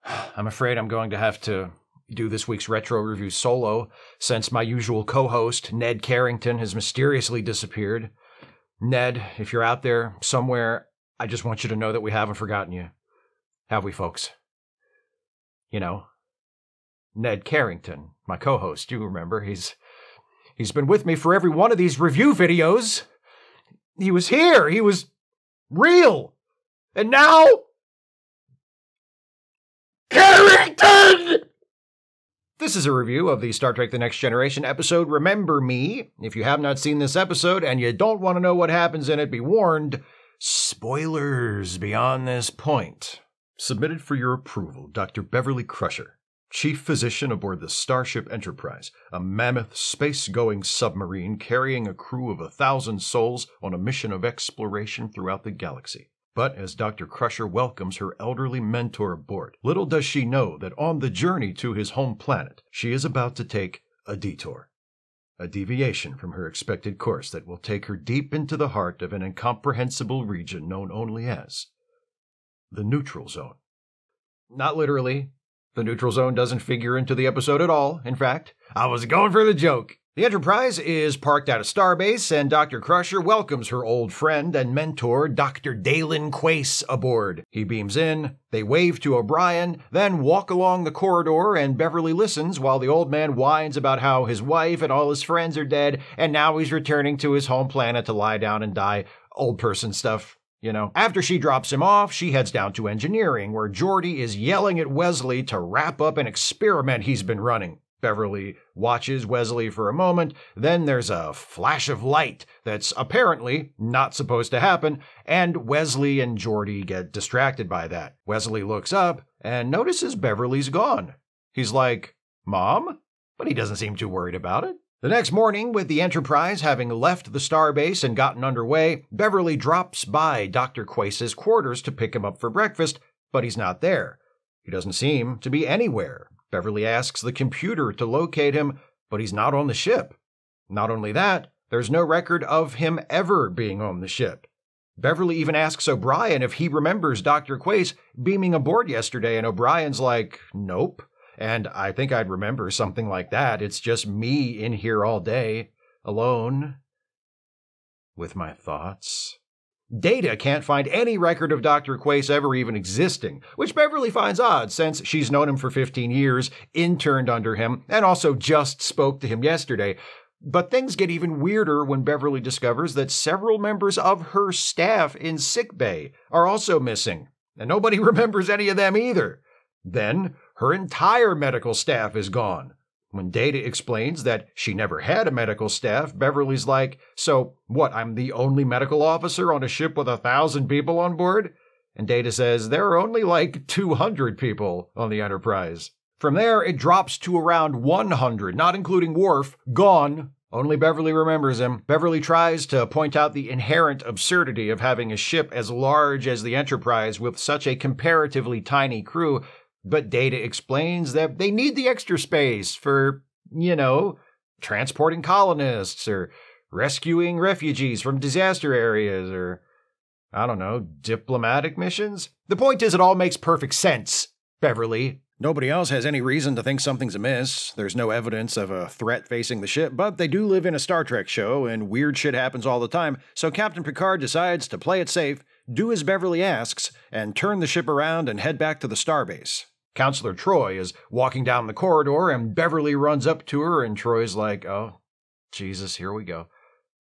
I'm afraid I'm going to have to do this week's retro review solo, since my usual co-host, Ned Carrington, has mysteriously disappeared. Ned, if you're out there somewhere, I just want you to know that we haven't forgotten you. Have we, folks? You know, Ned Carrington, my co-host, you remember, he's been with me for every one of these review videos. He was here, he was real. And now, Carrington! This is a review of the Star Trek The Next Generation episode, Remember Me. If you have not seen this episode and you don't want to know what happens in it, be warned, spoilers beyond this point. Submitted for your approval, Dr. Beverly Crusher, Chief Physician aboard the Starship Enterprise, a mammoth space-going submarine carrying a crew of 1,000 souls on a mission of exploration throughout the galaxy. But as Dr. Crusher welcomes her elderly mentor aboard, little does she know that on the journey to his home planet, she is about to take a detour. A deviation from her expected course that will take her deep into the heart of an incomprehensible region known only as the Neutral Zone. Not literally. The Neutral Zone doesn't figure into the episode at all. In fact, I was going for the joke. The Enterprise is parked at a starbase, and Dr. Crusher welcomes her old friend and mentor, Dr. Dalen Quace, aboard. He beams in, they wave to O'Brien, then walk along the corridor, and Beverly listens while the old man whines about how his wife and all his friends are dead, and now he's returning to his home planet to lie down and die. Old person stuff. You know, after she drops him off, she heads down to engineering, where Geordi is yelling at Wesley to wrap up an experiment he's been running. Beverly watches Wesley for a moment, then there's a flash of light that's apparently not supposed to happen, and Wesley and Geordi get distracted by that. Wesley looks up and notices Beverly's gone. He's like, "Mom?" But he doesn't seem too worried about it. The next morning, with the Enterprise having left the starbase and gotten underway, Beverly drops by Dr. Quace's quarters to pick him up for breakfast, but he's not there. He doesn't seem to be anywhere. Beverly asks the computer to locate him, but he's not on the ship. Not only that, there's no record of him ever being on the ship. Beverly even asks O'Brien if he remembers Dr. Quace beaming aboard yesterday, and O'Brien's like, "Nope. And I think I'd remember something like that. It's just me in here all day, alone, with my thoughts." Data can't find any record of Dr. Quace ever even existing, which Beverly finds odd since she's known him for 15 years, interned under him, and also just spoke to him yesterday. But things get even weirder when Beverly discovers that several members of her staff in sickbay are also missing, and nobody remembers any of them either. Then, her entire medical staff is gone. When Data explains that she never had a medical staff, Beverly's like, "So, what, I'm the only medical officer on a ship with 1,000 people on board?" And Data says there are only like 200 people on the Enterprise. From there, it drops to around 100, not including Worf, gone. Only Beverly remembers him. Beverly tries to point out the inherent absurdity of having a ship as large as the Enterprise with such a comparatively tiny crew, but Data explains that they need the extra space for, transporting colonists or rescuing refugees from disaster areas or, diplomatic missions. The point is, it all makes perfect sense, Beverly. Nobody else has any reason to think something's amiss. There's no evidence of a threat facing the ship, but they do live in a Star Trek show, and weird shit happens all the time, so Captain Picard decides to play it safe, do as Beverly asks, and turn the ship around and head back to the starbase. Counselor Troy is walking down the corridor, and Beverly runs up to her, and Troy's like, "Oh, Jesus, here we go."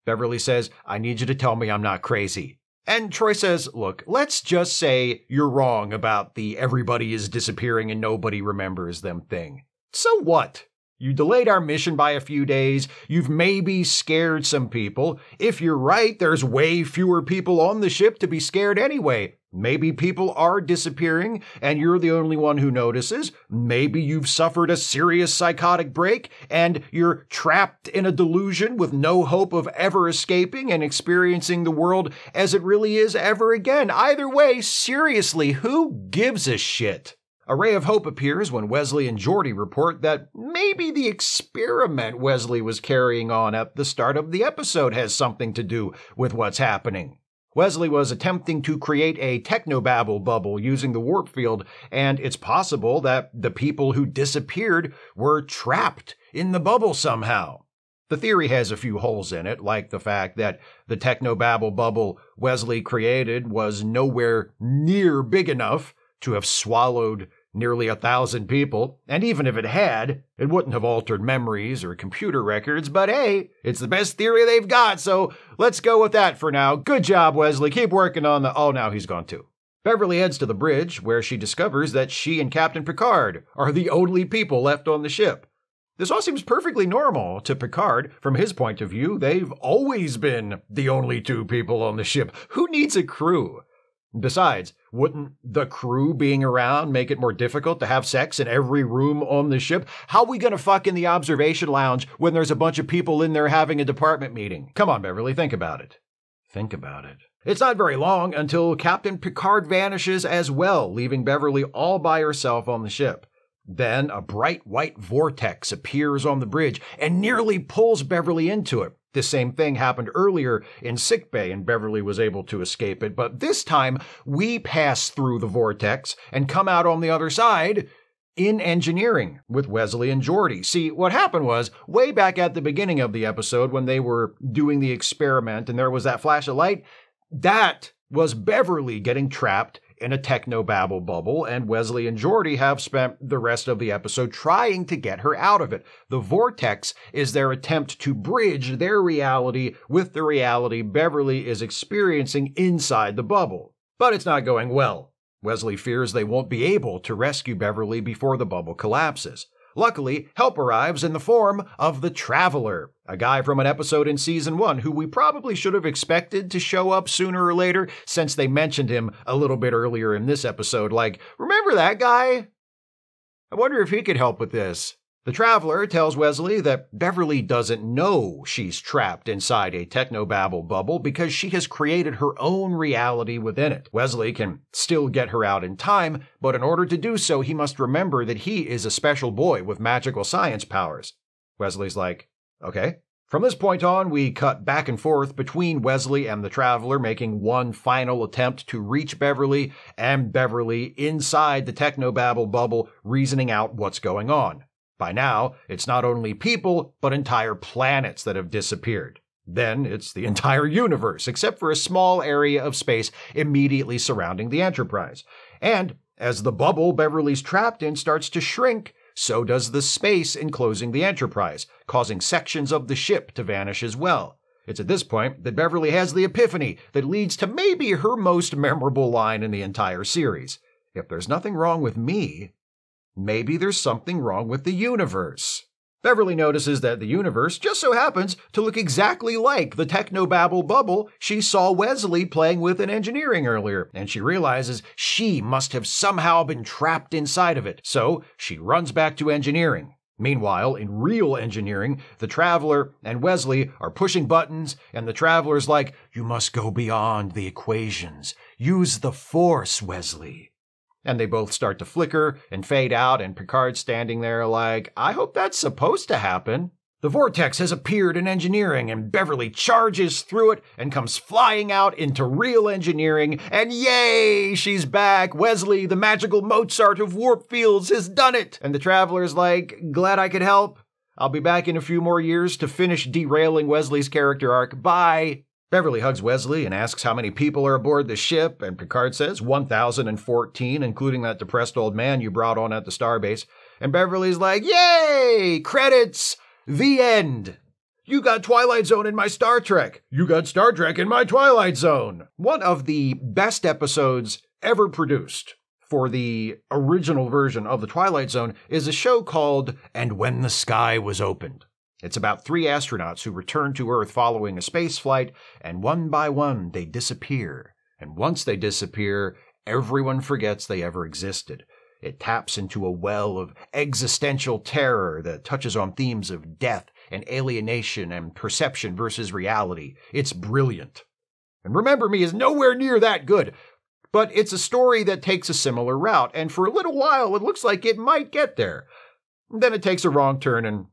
Beverly says, "I need you to tell me I'm not crazy." And Troy says, "Look, let's just say you're wrong about the everybody is disappearing and nobody remembers them thing. So what? You delayed our mission by a few days. You've maybe scared some people. If you're right, there's way fewer people on the ship to be scared anyway. Maybe people are disappearing and you're the only one who notices. Maybe you've suffered a serious psychotic break and you're trapped in a delusion with no hope of ever escaping and experiencing the world as it really is ever again. Either way, seriously, who gives a shit?" A ray of hope appears when Wesley and Geordi report that maybe the experiment Wesley was carrying on at the start of the episode has something to do with what's happening. Wesley was attempting to create a technobabble bubble using the warp field, and it's possible that the people who disappeared were trapped in the bubble somehow. The theory has a few holes in it, like the fact that the technobabble bubble Wesley created was nowhere near big enough to have swallowed nearly 1,000 people, and even if it had, it wouldn't have altered memories or computer records, but hey, it's the best theory they've got, so let's go with that for now. Good job, Wesley. Keep working on the... Oh, now he's gone too. Beverly heads to the bridge, where she discovers that she and Captain Picard are the only people left on the ship. This all seems perfectly normal to Picard. From his point of view, they've always been the only two people on the ship. Who needs a crew? Besides, wouldn't the crew being around make it more difficult to have sex in every room on the ship? How are we gonna fuck in the observation lounge when there's a bunch of people in there having a department meeting? Come on, Beverly, think about it. Think about it. It's not very long until Captain Picard vanishes as well, leaving Beverly all by herself on the ship. Then a bright white vortex appears on the bridge and nearly pulls Beverly into it. This same thing happened earlier in sickbay and Beverly was able to escape it, but this time we pass through the vortex and come out on the other side in engineering with Wesley and Geordi. See, what happened was, way back at the beginning of the episode when they were doing the experiment and there was that flash of light, that was Beverly getting trapped in a technobabble bubble, and Wesley and Geordi have spent the rest of the episode trying to get her out of it. The vortex is their attempt to bridge their reality with the reality Beverly is experiencing inside the bubble. But it's not going well. Wesley fears they won't be able to rescue Beverly before the bubble collapses. Luckily, help arrives in the form of the Traveler, a guy from an episode in Season 1 who we probably should have expected to show up sooner or later since they mentioned him a little bit earlier in this episode. Like, remember that guy? I wonder if he could help with this. The Traveler tells Wesley that Beverly doesn't know she's trapped inside a technobabble bubble because she has created her own reality within it. Wesley can still get her out in time, but in order to do so, he must remember that he is a special boy with magical science powers. Wesley's like, okay. From this point on, we cut back and forth between Wesley and the Traveler, making one final attempt to reach Beverly, and Beverly inside the technobabble bubble, reasoning out what's going on. By now, it's not only people, but entire planets that have disappeared. Then it's the entire universe, except for a small area of space immediately surrounding the Enterprise. And as the bubble Beverly's trapped in starts to shrink, so does the space enclosing the Enterprise, causing sections of the ship to vanish as well. It's at this point that Beverly has the epiphany that leads to maybe her most memorable line in the entire series. If there's nothing wrong with me, maybe there's something wrong with the universe. Beverly notices that the universe just so happens to look exactly like the technobabble bubble she saw Wesley playing with in engineering earlier, and she realizes she must have somehow been trapped inside of it, so she runs back to engineering. Meanwhile, in real engineering, the Traveler and Wesley are pushing buttons, and the Traveler's like, "You must go beyond the equations. Use the Force, Wesley." And they both start to flicker and fade out, and Picard's standing there like, I hope that's supposed to happen. The vortex has appeared in engineering, and Beverly charges through it and comes flying out into real engineering, and yay, she's back! Wesley, the magical Mozart of warp fields, has done it! And the Traveler's like, glad I could help. I'll be back in a few more years to finish derailing Wesley's character arc. Bye! Beverly hugs Wesley and asks how many people are aboard the ship, and Picard says 1,014, including that depressed old man you brought on at the starbase. And Beverly's like, yay! Credits! The end! You got Twilight Zone in my Star Trek. You got Star Trek in my Twilight Zone. One of the best episodes ever produced for the original version of the Twilight Zone is a show called And When the Sky Was Opened. It's about 3 astronauts who return to Earth following a space flight, and one by one they disappear. And once they disappear, everyone forgets they ever existed. It taps into a well of existential terror that touches on themes of death and alienation and perception versus reality. It's brilliant. And Remember Me is nowhere near that good, but it's a story that takes a similar route, and for a little while it looks like it might get there. Then it takes a wrong turn and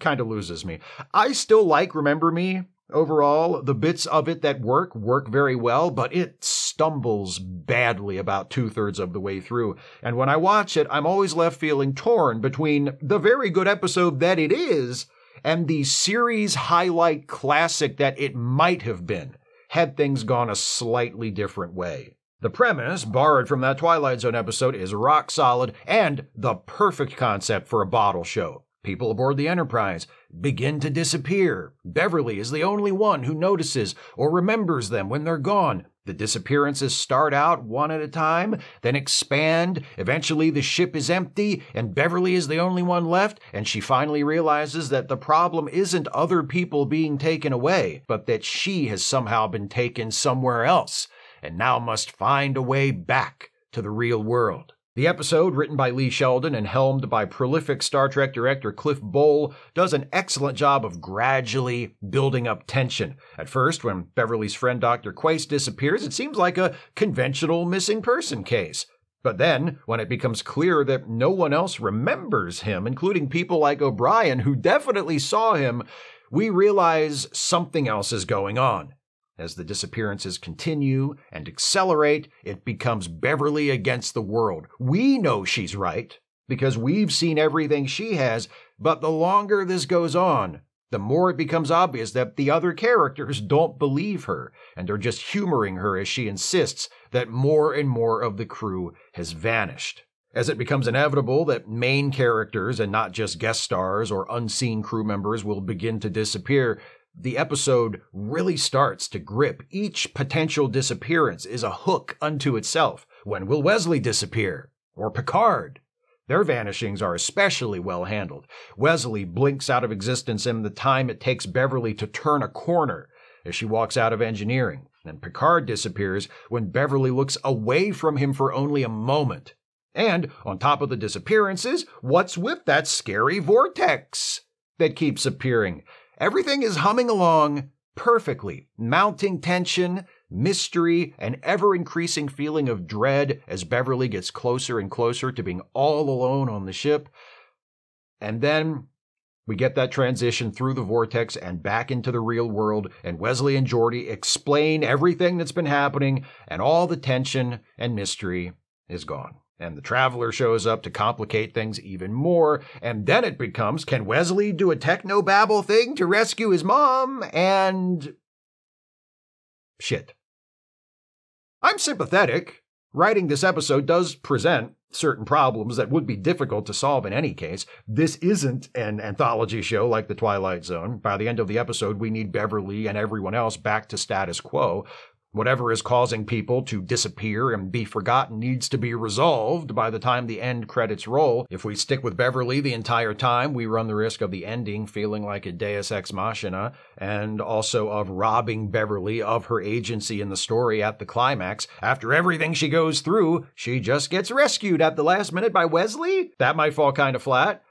kind of loses me. I still like Remember Me. Overall, the bits of it that work very well, but it stumbles badly about 2/3 of the way through. And when I watch it, I'm always left feeling torn between the very good episode that it is and the series highlight classic that it might have been, had things gone a slightly different way. The premise, borrowed from that Twilight Zone episode, is rock solid and the perfect concept for a bottle show. People aboard the Enterprise begin to disappear. Beverly is the only one who notices or remembers them when they're gone. The disappearances start out one at a time, then expand. Eventually the ship is empty and Beverly is the only one left, and she finally realizes that the problem isn't other people being taken away, but that she has somehow been taken somewhere else and now must find a way back to the real world. The episode, written by Lee Sheldon and helmed by prolific Star Trek director Cliff Bole, does an excellent job of gradually building up tension. At first, when Beverly's friend Dr. Quace disappears, it seems like a conventional missing person case. But then, when it becomes clear that no one else remembers him, including people like O'Brien, who definitely saw him, we realize something else is going on. As the disappearances continue and accelerate, it becomes Beverly against the world. We know she's right, because we've seen everything she has, but the longer this goes on, the more it becomes obvious that the other characters don't believe her, and are just humoring her as she insists that more and more of the crew has vanished. As it becomes inevitable that main characters, and not just guest stars or unseen crew members, will begin to disappear, the episode really starts to grip. Each potential disappearance is a hook unto itself. When will Wesley disappear? Or Picard? Their vanishings are especially well handled. Wesley blinks out of existence in the time it takes Beverly to turn a corner as she walks out of engineering. And Picard disappears when Beverly looks away from him for only a moment. And on top of the disappearances, what's with that scary vortex that keeps appearing? Everything is humming along perfectly. Mounting tension, mystery, an ever-increasing feeling of dread as Beverly gets closer and closer to being all alone on the ship. And then we get that transition through the vortex and back into the real world, and Wesley and Geordi explain everything that's been happening, and all the tension and mystery is gone. And the Traveler shows up to complicate things even more, and then it becomes, can Wesley do a technobabble thing to rescue his mom? And shit. I'm sympathetic. Writing this episode does present certain problems that would be difficult to solve in any case. This isn't an anthology show like The Twilight Zone. By the end of the episode, we need Beverly and everyone else back to status quo. Whatever is causing people to disappear and be forgotten needs to be resolved by the time the end credits roll. If we stick with Beverly the entire time, we run the risk of the ending feeling like a Deus Ex Machina, and also of robbing Beverly of her agency in the story at the climax. After everything she goes through, she just gets rescued at the last minute by Wesley? That might fall kind of flat.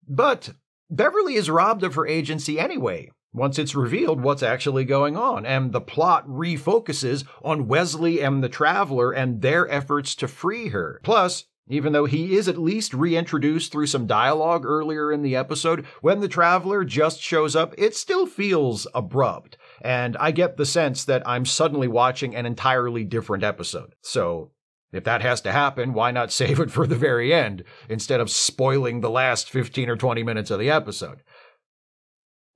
But Beverly is robbed of her agency anyway, once it's revealed what's actually going on, and the plot refocuses on Wesley and the Traveler and their efforts to free her. Plus, even though he is at least reintroduced through some dialogue earlier in the episode, when the Traveler just shows up, it still feels abrupt, and I get the sense that I'm suddenly watching an entirely different episode. So if that has to happen, why not save it for the very end, instead of spoiling the last 15 or 20 minutes of the episode?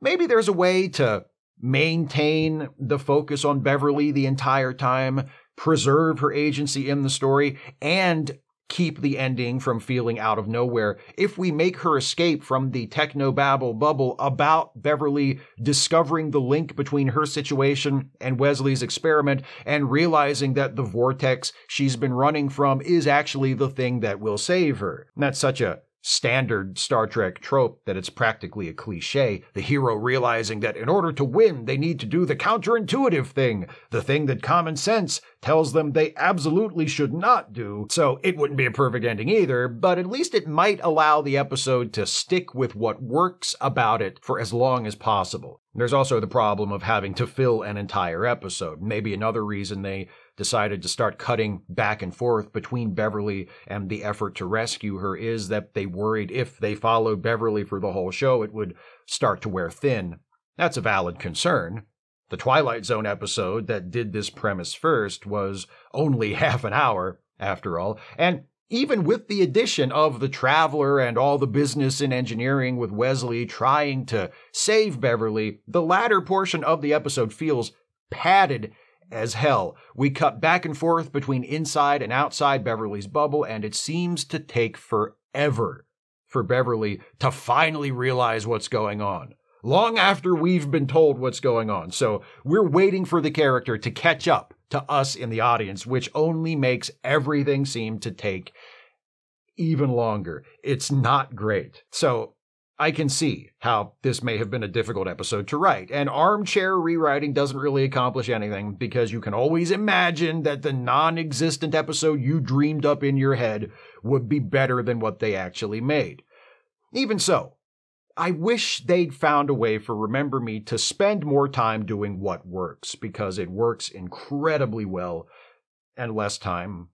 Maybe there's a way to maintain the focus on Beverly the entire time, preserve her agency in the story, and keep the ending from feeling out of nowhere if we make her escape from the technobabble bubble about Beverly discovering the link between her situation and Wesley's experiment and realizing that the vortex she's been running from is actually the thing that will save her. And that's such a standard Star Trek trope that it's practically a cliche. The hero realizing that in order to win, they need to do the counterintuitive thing, the thing that common sense tells them they absolutely should not do. So it wouldn't be a perfect ending either, but at least it might allow the episode to stick with what works about it for as long as possible. There's also the problem of having to fill an entire episode. Maybe another reason they decided to start cutting back and forth between Beverly and the effort to rescue her is that they worried if they followed Beverly for the whole show, it would start to wear thin. That's a valid concern, The Twilight Zone episode that did this premise first was only half an hour, after all, and even with the addition of the Traveler and all the business and engineering with Wesley trying to save Beverly, the latter portion of the episode feels padded as hell. We cut back and forth between inside and outside Beverly's bubble, and it seems to take forever for Beverly to finally realize what's going on. Long after we've been told what's going on. So we're waiting for the character to catch up to us in the audience, which only makes everything seem to take even longer. It's not great. So I can see how this may have been a difficult episode to write. And armchair rewriting doesn't really accomplish anything because you can always imagine that the non-existent episode you dreamed up in your head would be better than what they actually made. Even so, I wish they'd found a way for Remember Me to spend more time doing what works, because it works incredibly well, and less time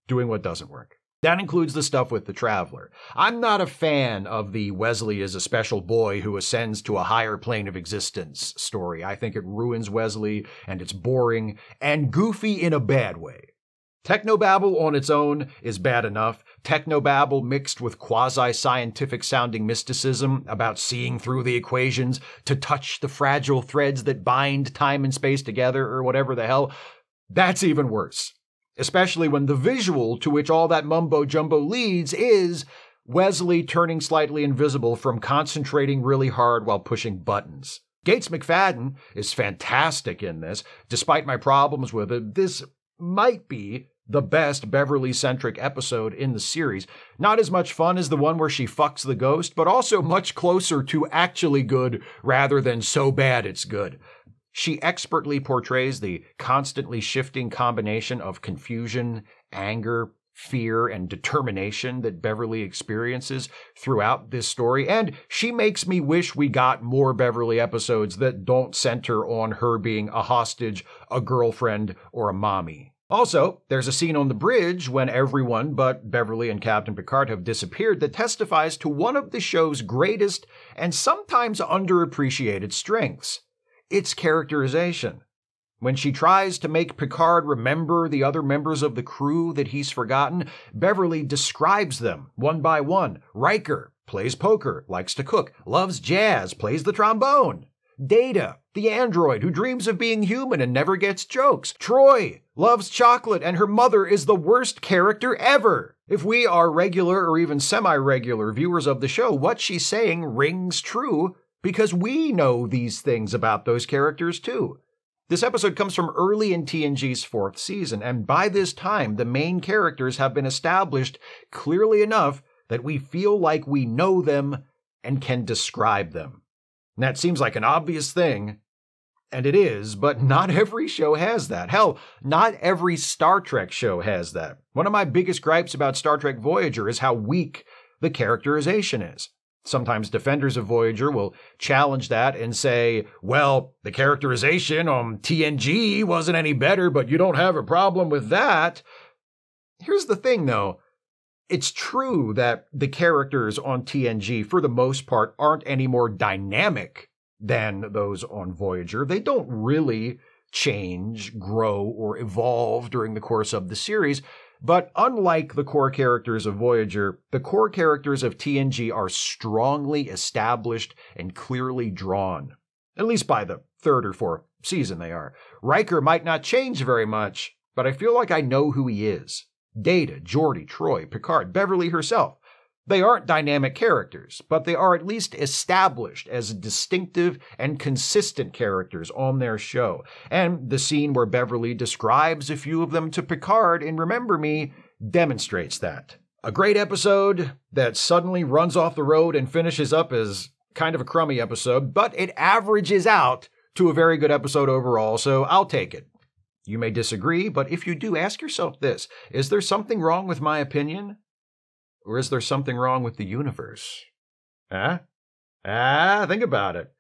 doing what doesn't work. That includes the stuff with the Traveler. I'm not a fan of the Wesley is a special boy who ascends to a higher plane of existence story. I think it ruins Wesley, and it's boring, and goofy in a bad way. Technobabble on its own is bad enough. Technobabble mixed with quasi-scientific sounding mysticism about seeing through the equations to touch the fragile threads that bind time and space together, or whatever the hell, that's even worse. Especially when the visual to which all that mumbo-jumbo leads is Wesley turning slightly invisible from concentrating really hard while pushing buttons. Gates McFadden is fantastic in this. Despite my problems with it, this might be the best Beverly-centric episode in the series. Not as much fun as the one where she fucks the ghost, but also much closer to actually good rather than so bad it's good. She expertly portrays the constantly shifting combination of confusion, anger, fear, and determination that Beverly experiences throughout this story, and she makes me wish we got more Beverly episodes that don't center on her being a hostage, a girlfriend, or a mommy. Also, there's a scene on the bridge when everyone but Beverly and Captain Picard have disappeared that testifies to one of the show's greatest and sometimes underappreciated strengths: its characterization. When she tries to make Picard remember the other members of the crew that he's forgotten, Beverly describes them one by one. Riker plays poker, likes to cook, loves jazz, plays the trombone. Data, the android who dreams of being human and never gets jokes. Troy loves chocolate, and her mother is the worst character ever. If we are regular or even semi-regular viewers of the show, what she's saying rings true because we know these things about those characters too. This episode comes from early in TNG's 4th season, and by this time, the main characters have been established clearly enough that we feel like we know them and can describe them. And that seems like an obvious thing, and it is, but not every show has that. Hell, not every Star Trek show has that. One of my biggest gripes about Star Trek Voyager is how weak the characterization is. Sometimes defenders of Voyager will challenge that and say, well, the characterization on TNG wasn't any better, but you don't have a problem with that. Here's the thing, though. It's true that the characters on TNG, for the most part, aren't any more dynamic than those on Voyager. They don't really change, grow, or evolve during the course of the series. But unlike the core characters of Voyager, the core characters of TNG are strongly established and clearly drawn. At least by the 3rd or 4th season they are. Riker might not change very much, but I feel like I know who he is. Data, Geordi, Troy, Picard, Beverly herself. They aren't dynamic characters, but they are at least established as distinctive and consistent characters on their show. And the scene where Beverly describes a few of them to Picard in Remember Me demonstrates that. A great episode that suddenly runs off the road and finishes up as kind of a crummy episode, but it averages out to a very good episode overall, so I'll take it. You may disagree, but if you do, ask yourself this: is there something wrong with my opinion? Or is there something wrong with the universe? Think about it.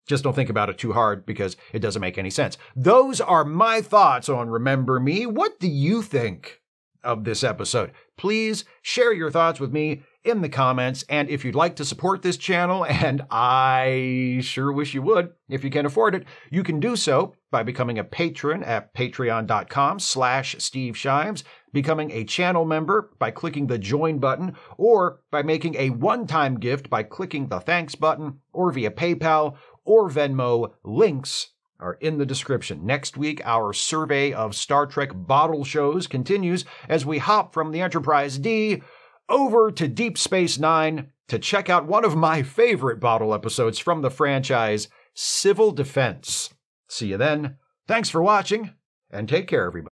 Just don't think about it too hard because it doesn't make any sense. Those are my thoughts on Remember Me. What do you think of this episode. Please share your thoughts with me in the comments, and if you'd like to support this channel, and I sure wish you would, if you can afford it, you can do so by becoming a patron at patreon.com/Steve Shives, becoming a channel member by clicking the join button, or by making a one-time gift by clicking the thanks button, or via PayPal or Venmo. Links are in the description. Next week, our survey of Star Trek bottle shows continues as we hop from the Enterprise D over to Deep Space Nine to check out one of my favorite bottle episodes from the franchise, Civil Defense. See you then. Thanks for watching, and take care, everybody.